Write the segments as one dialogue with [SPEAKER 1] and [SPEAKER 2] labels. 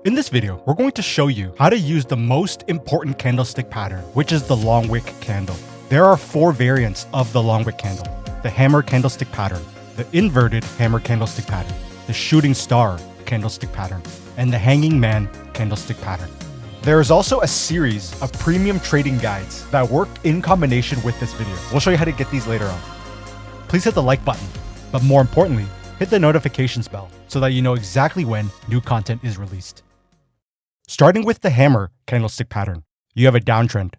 [SPEAKER 1] In this video, we're going to show you how to use the most important candlestick pattern, which is the long wick candle. There are 4 variants of the long wick candle: the hammer candlestick pattern, the inverted hammer candlestick pattern, the shooting star candlestick pattern, and the hanging man candlestick pattern. There is also a series of premium trading guides that work in combination with this video. We'll show you how to get these later on. Please hit the like button, but more importantly, hit the notifications bell so that you know exactly when new content is released. Starting with the hammer candlestick pattern, you have a downtrend.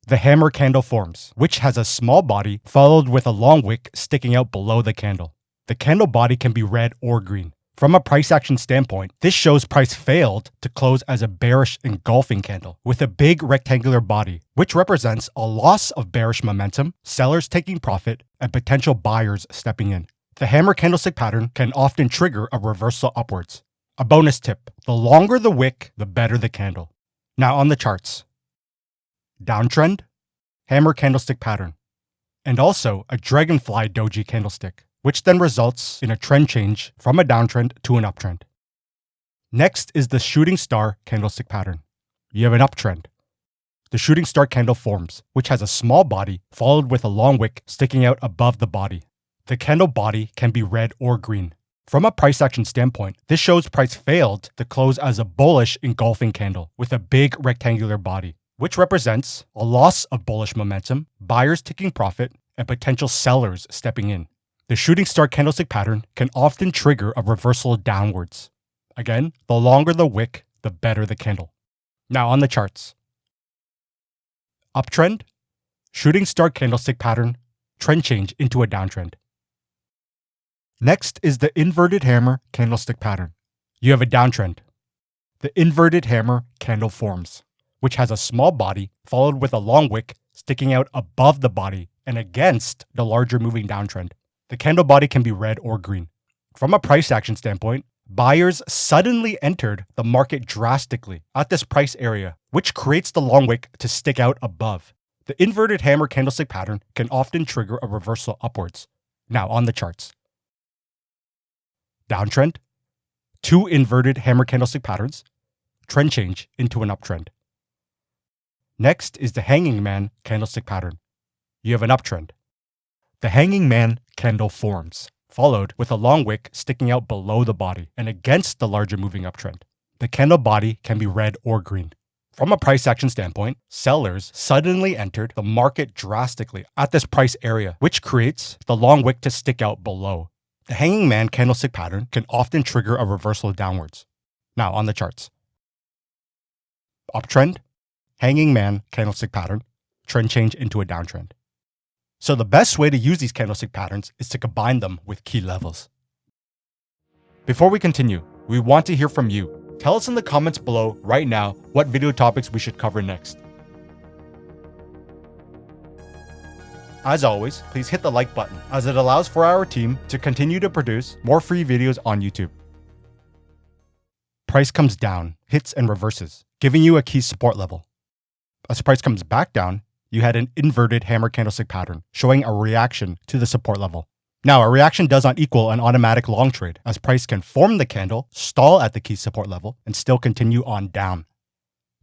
[SPEAKER 1] The hammer candle forms, which has a small body followed with a long wick sticking out below the candle. The candle body can be red or green. From a price action standpoint, this shows price failed to close as a bearish engulfing candle with a big rectangular body, which represents a loss of bearish momentum, sellers taking profit, and potential buyers stepping in. The hammer candlestick pattern can often trigger a reversal upwards. A bonus tip: the longer the wick, the better the candle. Now on the charts. Downtrend, hammer candlestick pattern, and also a dragonfly doji candlestick, which then results in a trend change from a downtrend to an uptrend. Next is the shooting star candlestick pattern. You have an uptrend. The shooting star candle forms, which has a small body followed with a long wick sticking out above the body. The candle body can be red or green. From a price action standpoint, this shows price failed to close as a bullish engulfing candle with a big rectangular body, which represents a loss of bullish momentum, buyers taking profit, and potential sellers stepping in. The shooting star candlestick pattern can often trigger a reversal downwards. Again, the longer the wick, the better the candle. Now on the charts. Uptrend, shooting star candlestick pattern, trend change into a downtrend. Next is the inverted hammer candlestick pattern. You have a downtrend. The inverted hammer candle forms, which has a small body followed with a long wick sticking out above the body and against the larger moving downtrend. The candle body can be red or green. From a price action standpoint, buyers suddenly entered the market drastically at this price area, which creates the long wick to stick out above. The inverted hammer candlestick pattern can often trigger a reversal upwards. Now on the charts. Downtrend, 2 inverted hammer candlestick patterns, trend change into an uptrend. Next is the hanging man candlestick pattern. You have an uptrend. The hanging man candle forms, followed with a long wick sticking out below the body and against the larger moving uptrend. The candle body can be red or green. From a price action standpoint, sellers suddenly entered the market drastically at this price area, which creates the long wick to stick out below. The hanging man candlestick pattern can often trigger a reversal downwards. Now on the charts. Uptrend, hanging man candlestick pattern, trend change into a downtrend. So the best way to use these candlestick patterns is to combine them with key levels. Before we continue, we want to hear from you. Tell us in the comments below right now what video topics we should cover next. As always, please hit the like button as it allows for our team to continue to produce more free videos on YouTube. Price comes down, hits and reverses, giving you a key support level. As price comes back down, you had an inverted hammer candlestick pattern showing a reaction to the support level. Now, a reaction does not equal an automatic long trade, as price can form the candle, stall at the key support level, and still continue on down.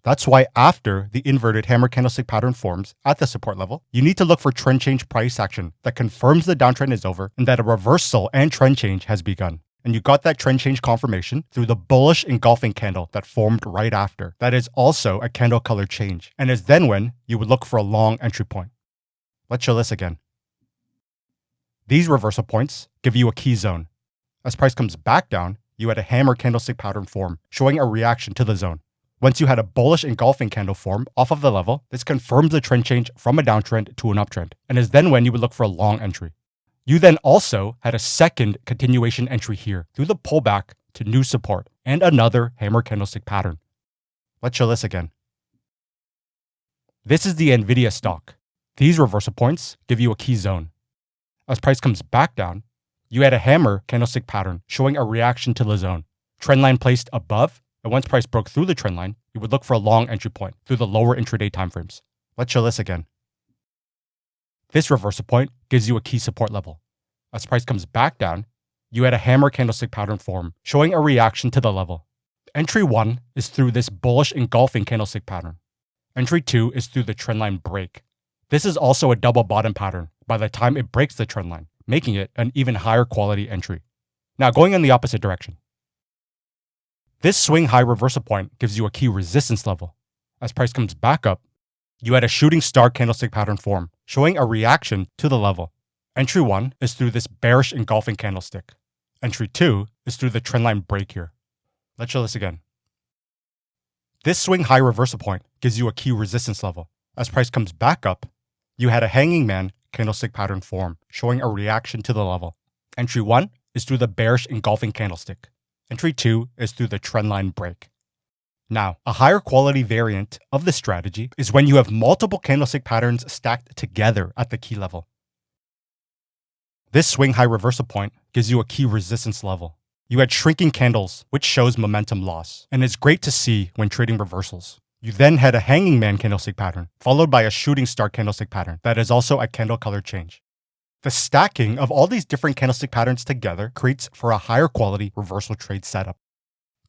[SPEAKER 1] That's why after the inverted hammer candlestick pattern forms at the support level, you need to look for trend change price action that confirms the downtrend is over and that a reversal and trend change has begun. And you got that trend change confirmation through the bullish engulfing candle that formed right after. That is also a candle color change, and is then when you would look for a long entry point. Let's show this again. These reversal points give you a key zone. As price comes back down, you had a hammer candlestick pattern form, showing a reaction to the zone. Once you had a bullish engulfing candle form off of the level, this confirms the trend change from a downtrend to an uptrend, and is then when you would look for a long entry. You then also had a second continuation entry here through the pullback to new support and another hammer candlestick pattern. Let's show this again. This is the Nvidia stock. These reversal points give you a key zone. As price comes back down, you had a hammer candlestick pattern showing a reaction to the zone. Trendline placed above, and once price broke through the trend line, you would look for a long entry point through the lower intraday timeframes. Let's show this again. This reversal point gives you a key support level. As price comes back down, you had a hammer candlestick pattern form, showing a reaction to the level. Entry 1 is through this bullish engulfing candlestick pattern. Entry 2 is through the trendline break. This is also a double bottom pattern by the time it breaks the trendline, making it an even higher quality entry. Now going in the opposite direction. This swing high reversal point gives you a key resistance level. As price comes back up, you had a shooting star candlestick pattern form, showing a reaction to the level. Entry 1 is through this bearish engulfing candlestick. Entry 2 is through the trendline break here. Let's show this again. This swing high reversal point gives you a key resistance level. As price comes back up, you had a hanging man candlestick pattern form, showing a reaction to the level. Entry 1 is through the bearish engulfing candlestick. Entry 2 is through the trendline break. Now, a higher quality variant of this strategy is when you have multiple candlestick patterns stacked together at the key level. This swing high reversal point gives you a key resistance level. You had shrinking candles, which shows momentum loss, and is great to see when trading reversals. You then had a hanging man candlestick pattern, followed by a shooting star candlestick pattern that is also a candle color change. The stacking of all these different candlestick patterns together creates for a higher quality reversal trade setup.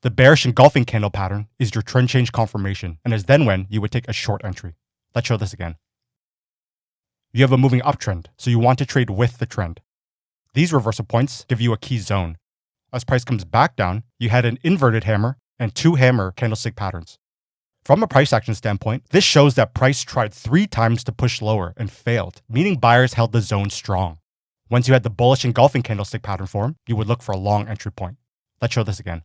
[SPEAKER 1] The bearish engulfing candle pattern is your trend change confirmation and is then when you would take a short entry. Let's show this again. You have a moving uptrend, so you want to trade with the trend. These reversal points give you a key zone. As price comes back down, you had an inverted hammer and 2 hammer candlestick patterns. From a price action standpoint, this shows that price tried 3 times to push lower and failed, meaning buyers held the zone strong. Once you had the bullish engulfing candlestick pattern form, you would look for a long entry point. Let's show this again.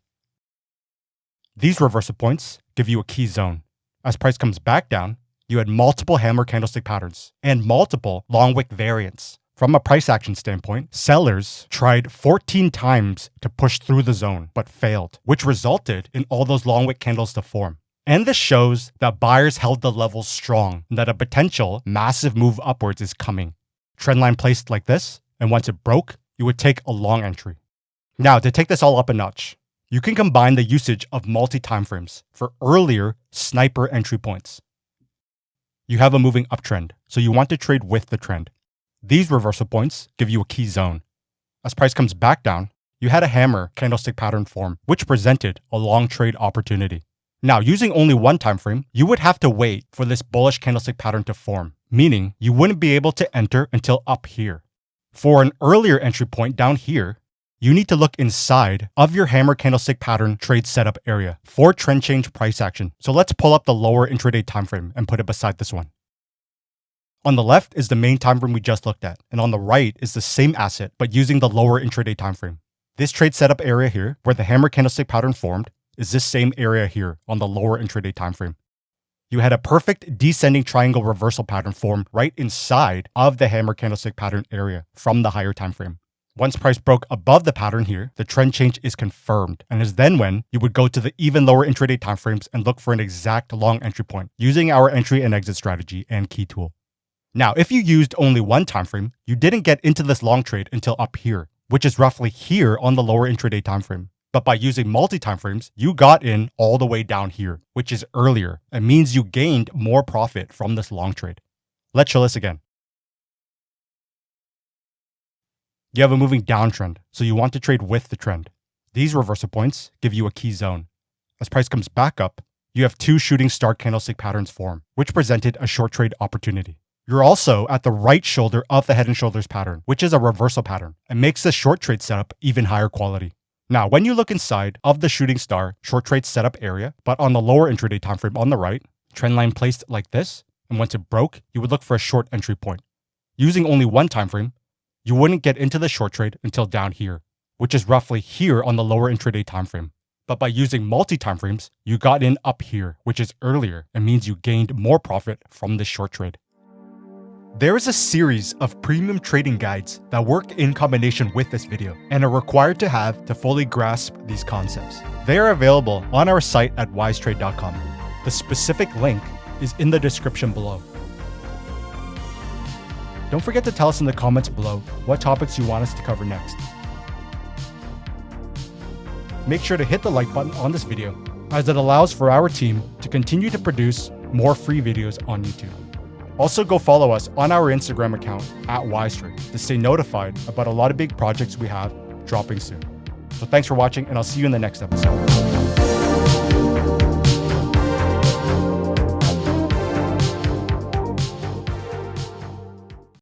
[SPEAKER 1] These reversal points give you a key zone. As price comes back down, you had multiple hammer candlestick patterns and multiple long wick variants. From a price action standpoint, sellers tried 14 times to push through the zone, but failed, which resulted in all those long wick candles to form. And this shows that buyers held the levels strong and that a potential massive move upwards is coming. Trendline placed like this, and once it broke, you would take a long entry. Now, to take this all up a notch, you can combine the usage of multi-timeframes for earlier sniper entry points. You have a moving uptrend, so you want to trade with the trend. These reversal points give you a key zone. As price comes back down, you had a hammer candlestick pattern form, which presented a long trade opportunity. Now, using only one time frame, you would have to wait for this bullish candlestick pattern to form, meaning you wouldn't be able to enter until up here. For an earlier entry point down here, you need to look inside of your hammer candlestick pattern trade setup area for trend change price action. So let's pull up the lower intraday time frame and put it beside this one. On the left is the main time frame we just looked at, and on the right is the same asset but using the lower intraday time frame. This trade setup area here, where the hammer candlestick pattern formed, is this same area here on the lower intraday time frame. You had a perfect descending triangle reversal pattern form right inside of the hammer candlestick pattern area from the higher time frame. Once price broke above the pattern here, the trend change is confirmed, and is then when you would go to the even lower intraday timeframes and look for an exact long entry point using our entry and exit strategy and key tool. Now, if you used only one time frame, you didn't get into this long trade until up here, which is roughly here on the lower intraday time frame. But by using multi-time frames, you got in all the way down here, which is earlier. It means you gained more profit from this long trade. Let's show this again. You have a moving downtrend, so you want to trade with the trend. These reversal points give you a key zone. As price comes back up, you have 2 shooting star candlestick patterns form, which presented a short trade opportunity. You're also at the right shoulder of the head and shoulders pattern, which is a reversal pattern, and makes the short trade setup even higher quality. Now, when you look inside of the shooting star short trade setup area, but on the lower intraday time frame on the right, trend line placed like this, and once it broke, you would look for a short entry point. Using only one time frame, you wouldn't get into the short trade until down here, which is roughly here on the lower intraday time frame. But by using multi-time frames, you got in up here, which is earlier and means you gained more profit from this short trade. There is a series of premium trading guides that work in combination with this video and are required to have to fully grasp these concepts. They are available on our site at wisetrade.com. The specific link is in the description below. Don't forget to tell us in the comments below what topics you want us to cover next. Make sure to hit the like button on this video, as it allows for our team to continue to produce more free videos on YouTube. Also, go follow us on our Instagram account at wisetrade to stay notified about a lot of big projects we have dropping soon. So thanks for watching, and I'll see you in the next episode.